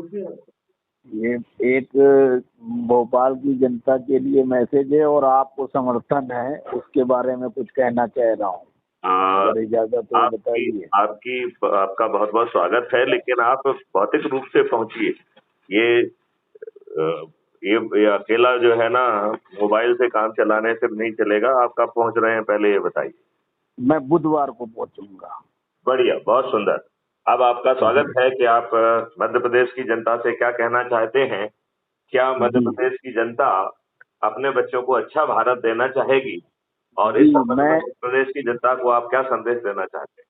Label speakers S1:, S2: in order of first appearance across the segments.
S1: ये एक भोपाल की जनता के लिए मैसेज है और आपको समर्थन है, उसके बारे में कुछ कहना चाह रहा हूँ, अगर इजाजत हो बताइए।
S2: आपका बहुत बहुत स्वागत है, लेकिन आप भौतिक रूप से पहुंचिए। ये अकेला जो है ना, मोबाइल से काम चलाने से नहीं चलेगा। आप कब पहुंच रहे हैं पहले ये बताइए।
S1: मैं बुधवार को पहुंचूंगा।
S2: बढ़िया, बहुत सुंदर। अब आपका स्वागत है कि आप मध्य प्रदेश की जनता से क्या कहना चाहते हैं। क्या मध्य प्रदेश की जनता अपने बच्चों को अच्छा भारत देना चाहेगी, और इस मध्य प्रदेश की जनता को आप क्या संदेश देना चाहते हैं?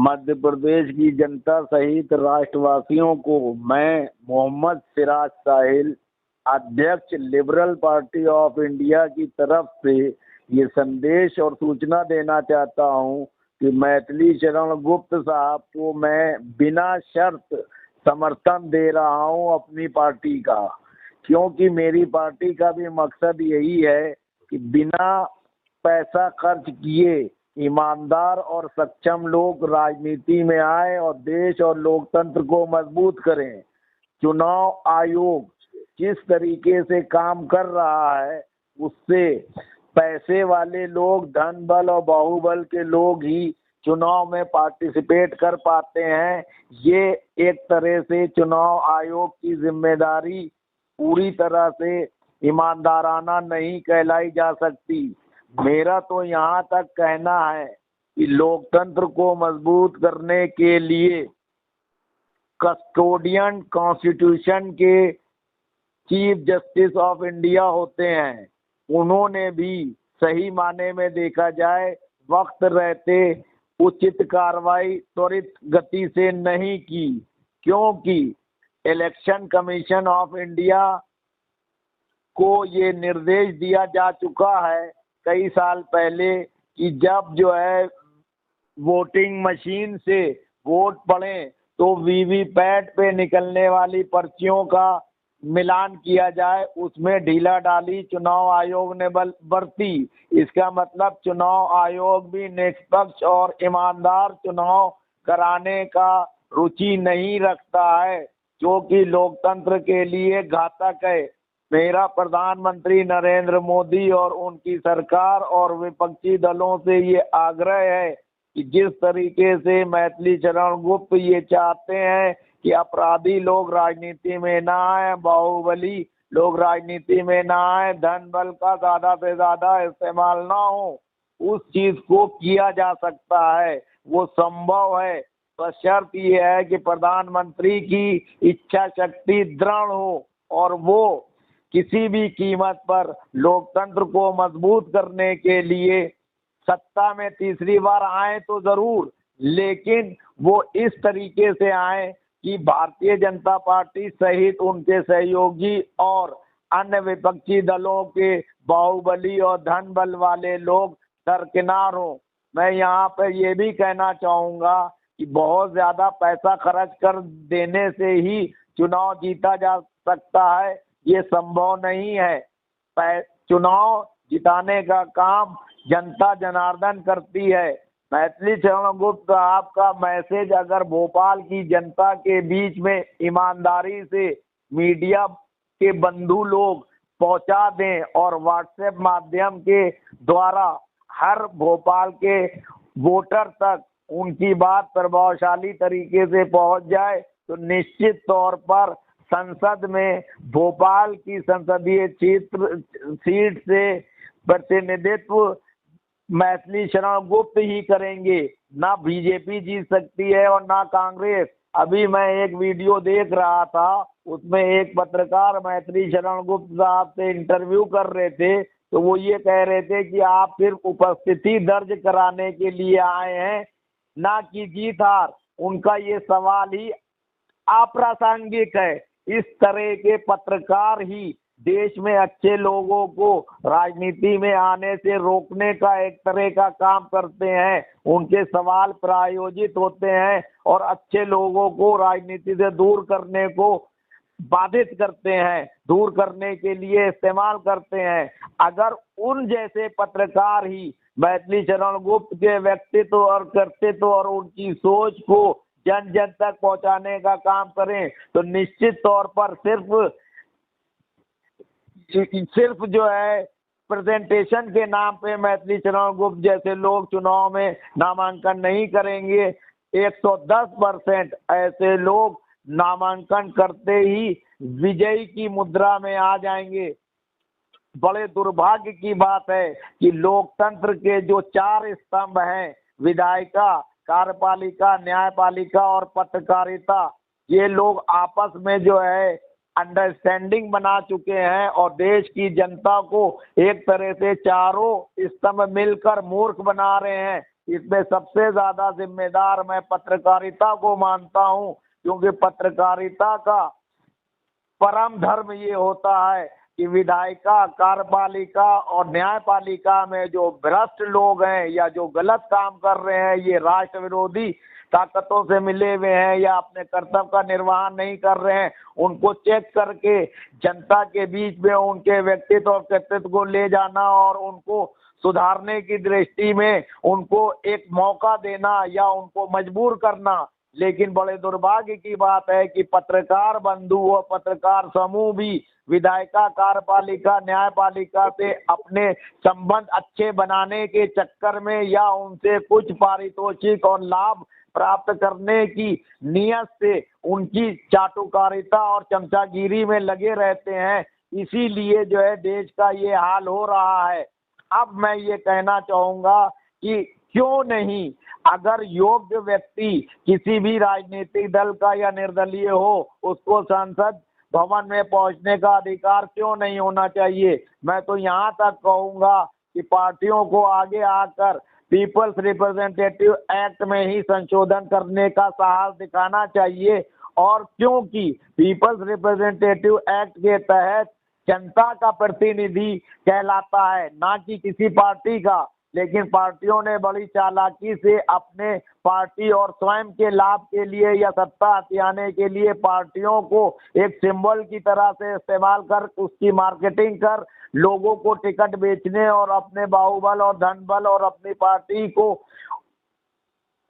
S1: मध्य प्रदेश की जनता सहित राष्ट्रवासियों को मैं मोहम्मद सिराज साहिल, अध्यक्ष लिबरल पार्टी ऑफ इंडिया की तरफ से ये संदेश और सूचना देना चाहता हूं कि मैथिली शरण गुप्त साहब को मैं बिना शर्त समर्थन दे रहा हूं अपनी पार्टी का, क्योंकि मेरी पार्टी का भी मकसद यही है कि बिना पैसा खर्च किए ईमानदार और सक्षम लोग राजनीति में आए और देश और लोकतंत्र को मजबूत करें। चुनाव आयोग जिस तरीके से काम कर रहा है उससे पैसे वाले लोग, धन बल और बाहुबल के लोग ही चुनाव में पार्टिसिपेट कर पाते हैं। ये एक तरह से चुनाव आयोग की जिम्मेदारी पूरी तरह से ईमानदाराना नहीं कहलाई जा सकती। मेरा तो यहाँ तक कहना है कि लोकतंत्र को मजबूत करने के लिए कस्टोडियन कॉन्स्टिट्यूशन के चीफ जस्टिस ऑफ इंडिया होते हैं, उन्होंने भी सही माने में देखा जाए वक्त रहते उचित कार्रवाई त्वरित गति से नहीं की, क्योंकि इलेक्शन कमीशन ऑफ इंडिया को ये निर्देश दिया जा चुका है कई साल पहले कि जब जो है वोटिंग मशीन से वोट पड़े तो वीवीपैट पे निकलने वाली पर्चियों का मिलान किया जाए, उसमें ढीला डाली चुनाव आयोग ने बरती। इसका मतलब चुनाव आयोग भी निष्पक्ष और ईमानदार चुनाव कराने का रुचि नहीं रखता है, जो कि लोकतंत्र के लिए घातक है। मेरा प्रधानमंत्री नरेंद्र मोदी और उनकी सरकार और विपक्षी दलों से ये आग्रह है कि जिस तरीके से मैथिली शरण गुप्त ये चाहते हैं कि अपराधी लोग राजनीति में ना आए, बाहुबली लोग राजनीति में ना आए, धन बल का ज्यादा से ज्यादा इस्तेमाल ना हो, उस चीज को किया जा सकता है, वो संभव है। तो शर्त ये है कि प्रधानमंत्री की इच्छा शक्ति दृढ़ हो और वो किसी भी कीमत पर लोकतंत्र को मजबूत करने के लिए सत्ता में तीसरी बार आए तो जरूर, लेकिन वो इस तरीके से आए कि भारतीय जनता पार्टी सहित उनके सहयोगी और अन्य विपक्षी दलों के बाहुबली और धन बल वाले लोग दरकिनार हो। मैं यहाँ पर ये भी कहना चाहूँगा कि बहुत ज़्यादा पैसा खर्च कर देने से ही चुनाव जीता जा सकता है, ये संभव नहीं है। चुनाव जिताने का काम जनता जनार्दन करती है। मैथिली शरण गुप्त आपका मैसेज अगर भोपाल की जनता के बीच में ईमानदारी से मीडिया के बंधु लोग पहुंचा दें और व्हाट्सएप माध्यम के द्वारा हर भोपाल के वोटर तक उनकी बात प्रभावशाली तरीके से पहुंच जाए तो निश्चित तौर पर संसद में भोपाल की संसदीय क्षेत्र सीट से प्रतिनिधित्व मैथिली शरण गुप्त ही करेंगे, ना बीजेपी जीत सकती है और ना कांग्रेस। अभी मैं एक वीडियो देख रहा था, उसमें एक पत्रकार मैथिली शरण गुप्त साहब से इंटरव्यू कर रहे थे, तो वो ये कह रहे थे कि आप सिर्फ उपस्थिति दर्ज कराने के लिए आए हैं, ना कि जीत हार। उनका ये सवाल ही अप्रासंगिक है। इस तरह के पत्रकार ही देश में अच्छे लोगों को राजनीति में आने से रोकने का एक तरह का काम करते हैं। उनके सवाल प्रायोजित होते हैं और अच्छे लोगों को राजनीति से दूर करने को बाधित करते हैं, दूर करने के लिए इस्तेमाल करते हैं। अगर उन जैसे पत्रकार ही मैथिली शरण गुप्त के व्यक्तित्व और कर्तृत्व और उनकी सोच को जन जन तक पहुंचाने का काम करें तो निश्चित तौर पर सिर्फ जो है प्रेजेंटेशन के नाम पे मैथिली शरण गुप्त जैसे लोग चुनाव में नामांकन नहीं करेंगे। 110% ऐसे लोग नामांकन करते ही विजयी की मुद्रा में आ जाएंगे। बड़े दुर्भाग्य की बात है कि लोकतंत्र के जो 4 स्तंभ हैं, विधायिका, कार्यपालिका, न्यायपालिका और पत्रकारिता, ये लोग आपस में जो है अंडरस्टैंडिंग बना चुके हैं और देश की जनता को एक तरह से चारों स्तंभ मिलकर मूर्ख बना रहे हैं। इसमें सबसे ज्यादा जिम्मेदार मैं पत्रकारिता को मानता हूं, क्योंकि पत्रकारिता का परम धर्म ये होता है कि विधायिका, कार्यपालिका और न्यायपालिका में जो भ्रष्ट लोग हैं या जो गलत काम कर रहे हैं, ये राष्ट्र विरोधी ताकतों से मिले हुए हैं या अपने कर्तव्य का निर्वहन नहीं कर रहे हैं, उनको चेक करके जनता के बीच में उनके व्यक्तित्व और कृतित्व को ले जाना और उनको सुधारने की दृष्टि में उनको एक मौका देना या उनको मजबूर करना। लेकिन बड़े दुर्भाग्य की बात है कि पत्रकार बंधु और पत्रकार समूह भी विधायिका, कार्यपालिका, न्यायपालिका से अपने संबंध अच्छे बनाने के चक्कर में या उनसे कुछ पारितोषिक और लाभ प्राप्त करने की नियत से उनकी चाटुकारिता और चमचागिरी में लगे रहते हैं। इसीलिए जो है देश का ये हाल हो रहा है। अब मैं ये कहना चाहूँगा कि क्यों नहीं, अगर योग्य व्यक्ति किसी भी राजनीतिक दल का या निर्दलीय हो, उसको संसद भवन में पहुंचने का अधिकार क्यों नहीं होना चाहिए। मैं तो यहाँ तक कहूँगा कि पार्टियों को आगे आकर पीपल्स रिप्रेजेंटेटिव एक्ट में ही संशोधन करने का साहस दिखाना चाहिए। और क्योंकि पीपल्स रिप्रेजेंटेटिव एक्ट के तहत जनता का प्रतिनिधि कहलाता है, ना कि किसी पार्टी का, लेकिन पार्टियों ने बड़ी चालाकी से अपने पार्टी और स्वयं के लाभ के लिए या सत्ता हथियाने के लिए पार्टियों को एक सिंबल की तरह से इस्तेमाल कर उसकी मार्केटिंग कर लोगों को टिकट बेचने और अपने बाहुबल और धन बल और अपनी पार्टी को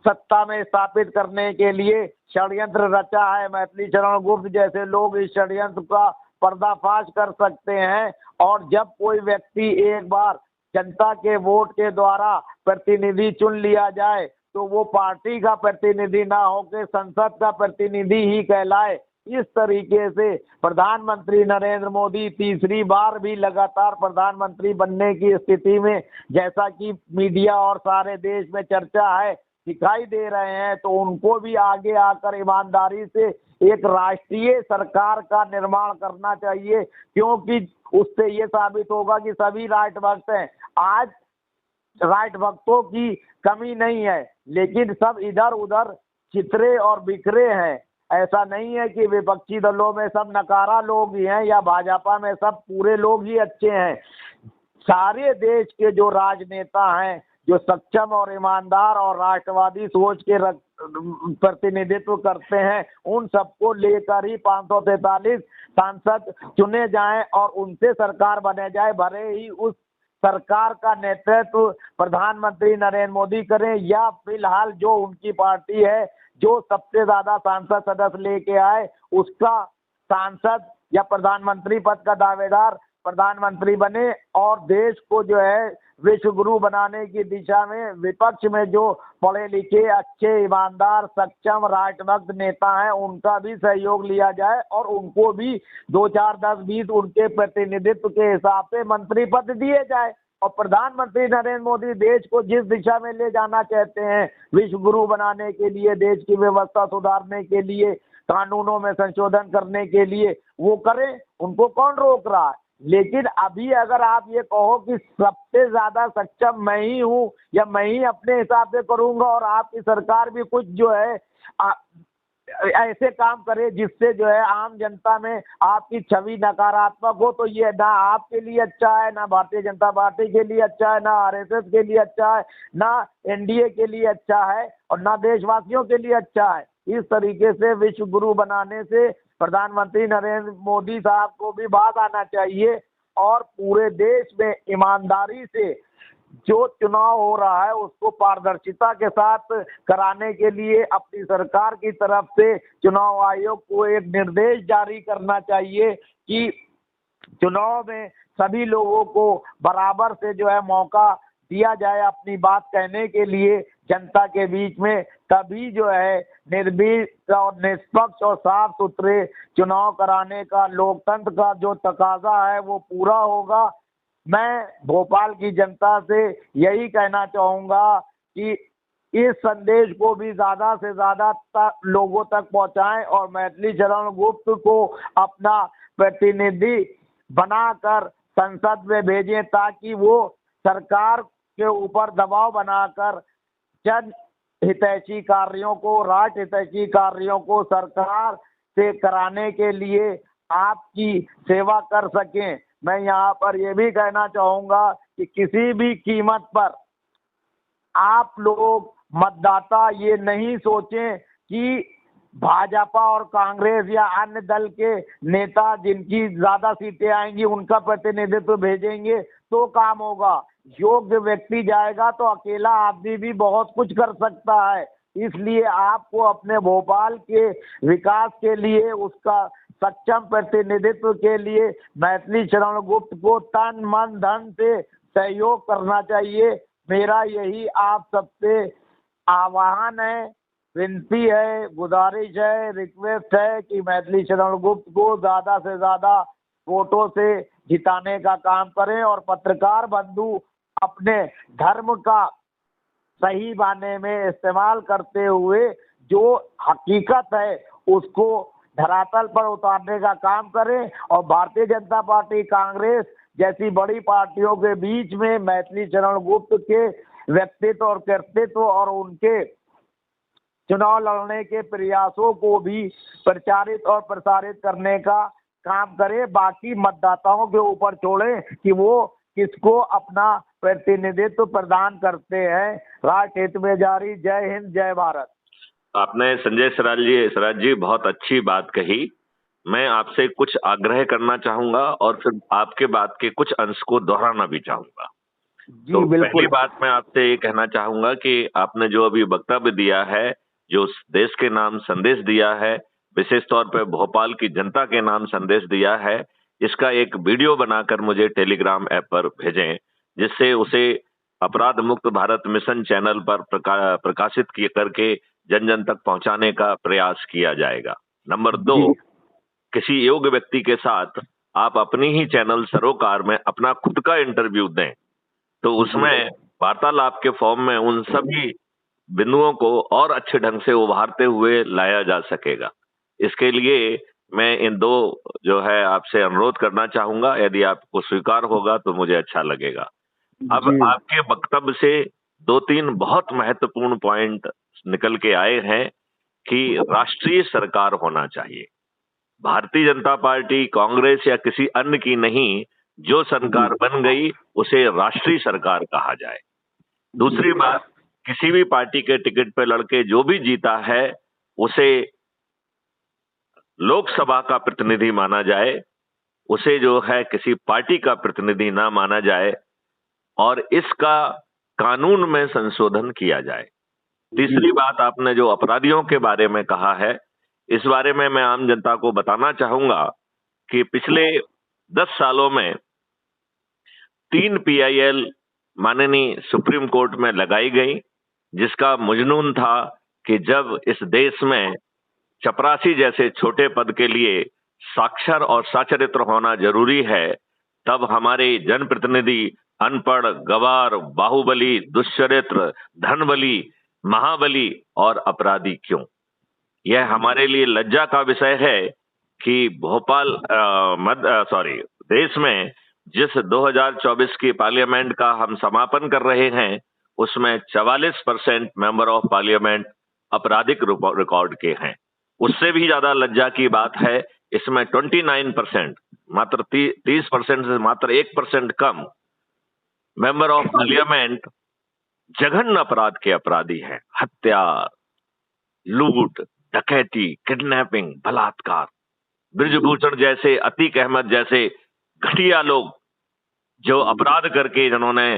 S1: सत्ता में स्थापित करने के लिए षड्यंत्र रचा है। मैथिली शरण गुप्त जैसे लोग इस षड्यंत्र का पर्दाफाश कर सकते हैं। और जब कोई व्यक्ति एक बार जनता के वोट के द्वारा प्रतिनिधि चुन लिया जाए तो वो पार्टी का प्रतिनिधि ना होकर संसद का प्रतिनिधि ही कहलाए। इस तरीके से प्रधानमंत्री नरेंद्र मोदी तीसरी बार भी लगातार प्रधानमंत्री बनने की स्थिति में, जैसा कि मीडिया और सारे देश में चर्चा है, दिखाई दे रहे हैं, तो उनको भी आगे आकर ईमानदारी से एक राष्ट्रीय सरकार का निर्माण करना चाहिए, क्योंकि उससे ये साबित होगा कि सभी राष्ट्र भक्त हैं। आज राष्ट्र भक्तों की कमी नहीं है, लेकिन सब इधर उधर छितरे और बिखरे हैं। ऐसा नहीं है कि विपक्षी दलों में सब नकारा लोग ही हैं या भाजपा में सब पूरे लोग ही अच्छे हैं। सारे देश के जो राजनेता हैं, जो सक्षम और ईमानदार और राष्ट्रवादी सोच के प्रतिनिधित्व करते हैं, उन सबको लेकर ही 543 सांसद चुने जाएं और उनसे सरकार बने जाए। भले ही उस सरकार का नेतृत्व प्रधानमंत्री नरेंद्र मोदी करें या फिलहाल जो उनकी पार्टी है जो सबसे ज्यादा सांसद सदस्य लेके आए उसका सांसद या प्रधानमंत्री पद का दावेदार प्रधानमंत्री बने और देश को जो है विश्व गुरु बनाने की दिशा में विपक्ष में जो पढ़े लिखे, अच्छे, ईमानदार, सक्षम, राष्ट्रभक्त नेता हैं उनका भी सहयोग लिया जाए और उनको भी 2, 4, 10, 20 उनके प्रतिनिधित्व के हिसाब से मंत्री पद दिए जाए। और प्रधानमंत्री नरेंद्र मोदी देश को जिस दिशा में ले जाना चाहते हैं, विश्व गुरु बनाने के लिए, देश की व्यवस्था सुधारने के लिए, कानूनों में संशोधन करने के लिए, वो करें, उनको कौन रोक रहा है। लेकिन अभी अगर आप ये कहो कि सबसे ज्यादा सक्षम मैं ही हूँ या मैं ही अपने हिसाब से करूंगा और आपकी सरकार भी कुछ जो है ऐसे काम करे जिससे जो है आम जनता में आपकी छवि नकारात्मक हो, तो ये ना आपके लिए अच्छा है, ना भारतीय जनता पार्टी के लिए अच्छा है, ना आरएसएस के लिए अच्छा है, ना एनडीए के लिए अच्छा है और ना देशवासियों के लिए अच्छा है। इस तरीके से विश्व गुरु बनाने से प्रधानमंत्री नरेंद्र मोदी साहब को भी बात आना चाहिए और पूरे देश में ईमानदारी से जो चुनाव हो रहा है उसको पारदर्शिता के साथ कराने के लिए अपनी सरकार की तरफ से चुनाव आयोग को एक निर्देश जारी करना चाहिए कि चुनाव में सभी लोगों को बराबर से जो है मौका दिया जाए अपनी बात कहने के लिए जनता के बीच में, तभी जो है निर्भीक और निष्पक्ष और साफ सुथरे चुनाव कराने का लोकतंत्र का जो तकाजा है वो पूरा होगा। मैं भोपाल की जनता से यही कहना चाहूँगा कि इस संदेश को भी ज़्यादा से ज़्यादा लोगों तक पहुँचाएं और मैथिली शरण गुप्त को अपना प्रतिनिधि बनाकर संसद में भेजें ताकि वो सरकार के ऊपर दबाव बनाकर जन हितैषी कार्यों को, राष्ट्र हितैषी कार्यों को सरकार से कराने के लिए आपकी सेवा कर सकें। मैं यहाँ पर ये भी कहना चाहूँगा कि किसी भी कीमत पर आप लोग मतदाता ये नहीं सोचें कि भाजपा और कांग्रेस या अन्य दल के नेता जिनकी ज्यादा सीटें आएंगी उनका प्रतिनिधित्व भेजेंगे तो काम होगा। योग्य व्यक्ति जाएगा तो अकेला आदमी भी बहुत कुछ कर सकता है। इसलिए आपको अपने भोपाल के विकास के लिए, उसका सक्षम प्रतिनिधित्व के लिए मैथिली शरण गुप्त को तन मन धन से सहयोग करना चाहिए। मेरा यही आप सबसे आह्वान है, विनती है, गुजारिश है, रिक्वेस्ट है कि मैथिली शरण गुप्त को ज्यादा से ज्यादा वोटों से जिताने का काम करें और पत्रकार बंधु अपने धर्म का सही माने में इस्तेमाल करते हुए जो हकीकत है उसको धरातल पर उतारने का काम करें और भारतीय जनता पार्टी, कांग्रेस जैसी बड़ी पार्टियों के बीच में मैथिली शरण गुप्त के व्यक्तित्व और कर्तृत्व और उनके चुनाव लड़ने के प्रयासों को भी प्रचारित और प्रसारित करने का काम करें। बाकी मतदाताओं के ऊपर छोड़ें कि वो किसको अपना प्रतिनिधित्व प्रदान करते हैं। राष्ट्र हित में जारी। जय हिंद, जय भारत।
S2: आपने संजय सराज जी बहुत अच्छी बात कही। मैं आपसे कुछ आग्रह करना चाहूंगा और फिर आपके बात के कुछ अंश को दोहराना भी चाहूंगा। तो पहली बात मैं आपसे ये कहना चाहूंगा कि आपने जो अभी वक्तव्य दिया है, जो देश के नाम संदेश दिया है, विशेष तौर पर भोपाल की जनता के नाम संदेश दिया है, इसका एक वीडियो बनाकर मुझे टेलीग्राम ऐप पर भेजें, जिससे उसे अपराध मुक्त भारत मिशन चैनल पर प्रकाशित करके जन जन तक पहुंचाने का प्रयास किया जाएगा। नंबर 2, किसी योग्य व्यक्ति के साथ आप अपनी ही चैनल सरोकार में अपना खुद का इंटरव्यू दें, तो उसमें वार्तालाप के फॉर्म में उन सभी बिंदुओं को और अच्छे ढंग से उभारते हुए लाया जा सकेगा। इसके लिए मैं इन 2 जो है आपसे अनुरोध करना चाहूंगा। यदि आपको स्वीकार होगा तो मुझे अच्छा लगेगा। अब आपके वक्तव्य से 2-3 बहुत महत्वपूर्ण पॉइंट निकल के आए हैं कि राष्ट्रीय सरकार होना चाहिए। भारतीय जनता पार्टी, कांग्रेस या किसी अन्य की नहीं, जो सरकार बन गई उसे राष्ट्रीय सरकार कहा जाए। दूसरी बात, किसी भी पार्टी के टिकट पर लड़के जो भी जीता है उसे लोकसभा का प्रतिनिधि माना जाए, उसे जो है किसी पार्टी का प्रतिनिधि ना माना जाए और इसका कानून में संशोधन किया जाए। तीसरी बात, आपने जो अपराधियों के बारे में कहा है, इस बारे में मैं आम जनता को बताना चाहूंगा कि पिछले 10 सालों में 3 PIL माननीय सुप्रीम कोर्ट में लगाई गई, जिसका मजनून था कि जब इस देश में चपरासी जैसे छोटे पद के लिए साक्षर और सचरित्र होना जरूरी है, तब हमारे जनप्रतिनिधि अनपढ़, गवार, बाहुबली, दुष्चरित्र, धनबली, महाबली और अपराधी क्यों? यह हमारे लिए लज्जा का विषय है कि देश में जिस 2024 की पार्लियामेंट का हम समापन कर रहे हैं, उसमें 44% मेंबर ऑफ पार्लियामेंट आपराधिक रिकॉर्ड के हैं। उससे भी ज्यादा लज्जा की बात है, इसमें 29%, मात्र 30% से मात्र 1% कम मेंबर ऑफ पार्लियामेंट जघन्य अपराध के अपराधी हैं। हत्या, लूट, डकैती, किडनैपिंग, बलात्कार। ब्रिजभूषण जैसे, अतीक अहमद जैसे घटिया लोग जो अपराध करके जिन्होंने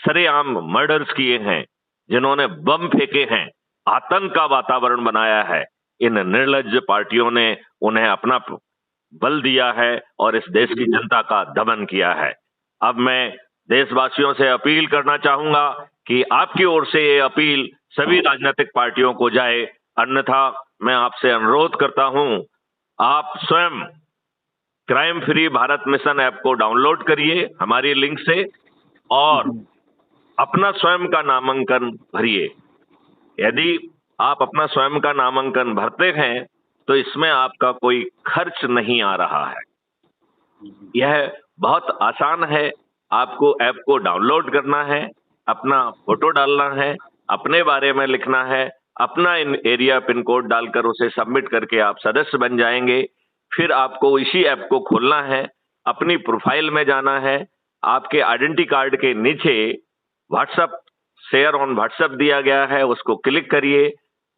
S2: सरेआम मर्डर्स किए हैं, जिन्होंने बम फेंके हैं, आतंक का वातावरण बनाया है, इन निर्लज्ज पार्टियों ने उन्हें अपना बल दिया है और इस देश की जनता का दमन किया है। अब मैं देशवासियों से अपील करना चाहूंगा कि आपकी ओर से ये अपील सभी राजनीतिक पार्टियों को जाए, अन्यथा मैं आपसे अनुरोध करता हूं, आप स्वयं crime free Bharat mission app को डाउनलोड करिए हमारी लिंक से और अपना स्वयं का नामांकन भरिए। यदि आप अपना स्वयं का नामांकन भरते हैं तो इसमें आपका कोई खर्च नहीं आ रहा है। यह बहुत आसान है। आपको ऐप को डाउनलोड करना है, अपना फोटो डालना है, अपने बारे में लिखना है, अपना एरिया पिन कोड डालकर उसे सबमिट करके आप सदस्य बन जाएंगे। फिर आपको इसी ऐप को खोलना है, अपनी प्रोफाइल में जाना है, आपके आइडेंटिटी कार्ड के नीचे व्हाट्सएप शेयर ऑन व्हाट्सएप दिया गया है, उसको क्लिक करिए,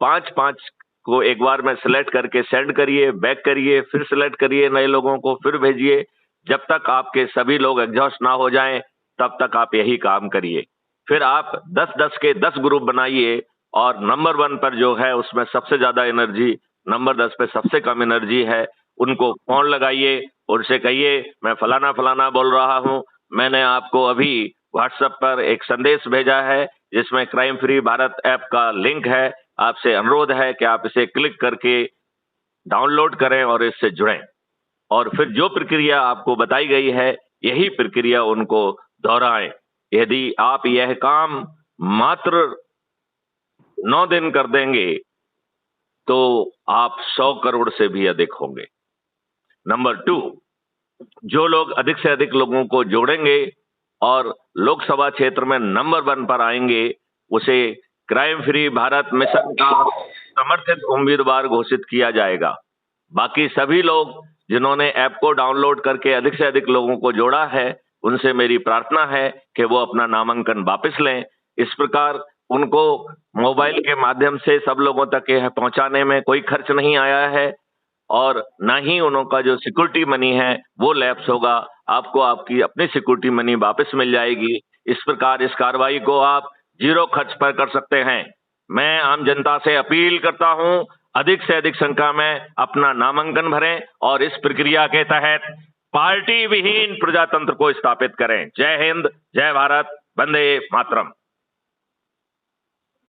S2: 5-5 को एक बार में सिलेक्ट करके सेंड करिए, बैक करिए, फिर सिलेक्ट करिए नए लोगों को, फिर भेजिए। जब तक आपके सभी लोग एग्जॉस्ट ना हो जाएं, तब तक आप यही काम करिए। फिर आप 10-10 के 10 ग्रुप बनाइए और नंबर 1 पर जो है उसमें सबसे ज्यादा एनर्जी, नंबर 10 पे सबसे कम एनर्जी है, उनको फोन लगाइए, उनसे कहिए मैं फलाना फलाना बोल रहा हूं, मैंने आपको अभी व्हाट्सएप पर एक संदेश भेजा है जिसमें क्राइम फ्री भारत ऐप का लिंक है, आपसे अनुरोध है कि आप इसे क्लिक करके डाउनलोड करें और इससे जुड़ें। और फिर जो प्रक्रिया आपको बताई गई है यही प्रक्रिया उनको दोहराएं। यदि आप यह काम मात्र 9 दिन कर देंगे तो आप 100 करोड़ से भी अधिक होंगे। नंबर 2, जो लोग अधिक से अधिक लोगों को जोड़ेंगे और लोकसभा क्षेत्र में नंबर 1 पर आएंगे, उसे क्राइम फ्री भारत मिशन का समर्थित उम्मीदवार घोषित किया जाएगा। बाकी सभी लोग जिन्होंने ऐप को डाउनलोड करके अधिक से अधिक लोगों को जोड़ा है, उनसे मेरी प्रार्थना है कि वो अपना नामांकन वापस लें। इस प्रकार उनको मोबाइल के माध्यम से सब लोगों तक यह पहुंचाने में कोई खर्च नहीं आया है और ना ही उनका जो सिक्योरिटी मनी है वो लैप्स होगा। आपको आपकी अपनी सिक्योरिटी मनी वापस मिल जाएगी। इस प्रकार इस कार्रवाई को आप 0 खर्च पर कर सकते हैं। मैं आम जनता से अपील करता हूं, अधिक से अधिक संख्या में अपना नामांकन भरें और इस प्रक्रिया के तहत पार्टी विहीन प्रजातंत्र को स्थापित करें। जय हिंद, जय भारत, वंदे मातरम।